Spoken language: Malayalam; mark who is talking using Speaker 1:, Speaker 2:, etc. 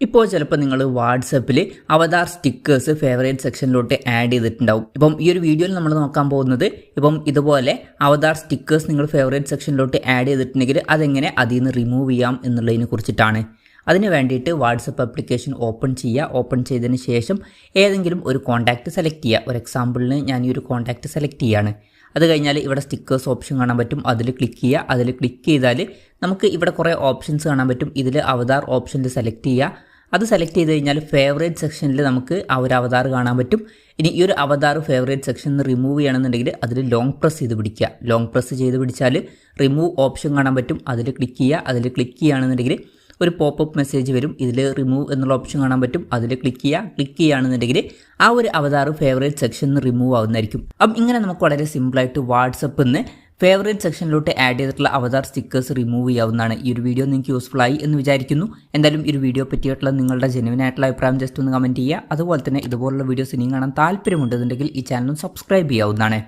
Speaker 1: ഇപ്പോൾ ചിലപ്പോൾ നിങ്ങൾ വാട്സപ്പിൽ അവതാർ സ്റ്റിക്കേഴ്സ് ഫേവറേറ്റ് സെക്ഷനിലോട്ട് ആഡ് ചെയ്തിട്ടുണ്ടാവും. ഇപ്പം ഈ ഒരു വീഡിയോയിൽ നമ്മൾ നോക്കാൻ പോകുന്നത് ഇപ്പം ഇതുപോലെ അവതാർ സ്റ്റിക്കേഴ്സ് നിങ്ങൾ ഫേവറേറ്റ് സെക്ഷനിലോട്ട് ആഡ് ചെയ്തിട്ടുണ്ടെങ്കിൽ അതെങ്ങനെ അതിൽ നിന്ന് റിമൂവ് ചെയ്യാം എന്നുള്ളതിനെ കുറിച്ചിട്ടാണ്. അതിന് വേണ്ടിയിട്ട് വാട്സപ്പ് ആപ്ലിക്കേഷൻ ഓപ്പൺ ചെയ്യുക. ഓപ്പൺ ചെയ്തതിന് ശേഷം ഏതെങ്കിലും ഒരു കോൺടാക്റ്റ് സെലക്ട് ചെയ്യുക. ഒരു എക്സാമ്പിളിന് ഞാൻ ഈ ഒരു കോൺടാക്റ്റ് സെലക്ട് ചെയ്യുകയാണ്. അത് കഴിഞ്ഞാൽ ഇവിടെ സ്റ്റിക്കേഴ്സ് ഓപ്ഷൻ കാണാൻ പറ്റും, അതിൽ ക്ലിക്ക് ചെയ്യുക. അതിൽ ക്ലിക്ക് ചെയ്താൽ നമുക്ക് ഇവിടെ കുറേ ഓപ്ഷൻസ് കാണാൻ പറ്റും. ഇതിൽ അവതാർ ഓപ്ഷനിൽ സെലക്ട് ചെയ്യുക. അത് സെലക്ട് ചെയ്ത് കഴിഞ്ഞാൽ ഫേവറേറ്റ് സെക്ഷനിൽ നമുക്ക് ആ ഒരു അവതാർ കാണാൻ പറ്റും. ഇനി ഈ ഒരു അവതാർ ഫേവറേറ്റ് സെക്ഷനിൽ നിന്ന് റിമൂവ് ചെയ്യണമെന്നുണ്ടെങ്കിൽ അതിൽ ലോങ് പ്രസ് ചെയ്ത് പിടിക്കുക. ലോങ് പ്രസ് ചെയ്ത് പിടിച്ചാൽ റിമൂവ് ഓപ്ഷൻ കാണാൻ പറ്റും, അതിൽ ക്ലിക്ക് ചെയ്യുക. അതിൽ ക്ലിക്ക് ചെയ്യുകയാണെന്നുണ്ടെങ്കിൽ ഒരു പോപ്പപ്പ് മെസ്സേജ് വരും. ഇതിൽ റിമൂവ് എന്നുള്ള ഓപ്ഷൻ കാണാൻ പറ്റും, അതിൽ ക്ലിക്ക് ചെയ്യുകയാണെന്നുണ്ടെങ്കിൽ ആ ഒരു അവതാർ ഫേവറേറ്റ് സെക്ഷനിൽ നിന്ന് റിമൂവ് ആവുന്നതായിരിക്കും. അപ്പം ഇങ്ങനെ നമുക്ക് വളരെ സിമ്പിളായിട്ട് വാട്സപ്പിൽ നിന്ന് ഫേവറേറ്റ് സെക്ഷനിലോട്ട് ആഡ് ചെയ്തിട്ടുള്ള അവതാർ സ്റ്റിക്കേഴ്സ് റിമൂവ് ചെയ്യാവുന്നതാണ്. ഈ ഒരു വീഡിയോ നിങ്ങൾക്ക് യൂസ്ഫുൾ ആയി എന്ന് വിചാരിക്കുന്നു. എന്തായാലും ഈ ഒരു വീഡിയോ പറ്റിയിട്ടുള്ള നിങ്ങളുടെ ജെന്യുവൻ ആയിട്ടുള്ള അഭിപ്രായം ജസ്റ്റ് ഒന്ന് കമൻറ്റ് ചെയ്യുക. അതുപോലെ തന്നെ ഇതുപോലുള്ള വീഡിയോസ് ഇനിയും കാണാൻ താല്പര്യമുണ്ടെന്നുണ്ടെങ്കിൽ ഈ ചാനലും സബ്സ്ക്രൈബ് ചെയ്യാവുന്നതാണ്.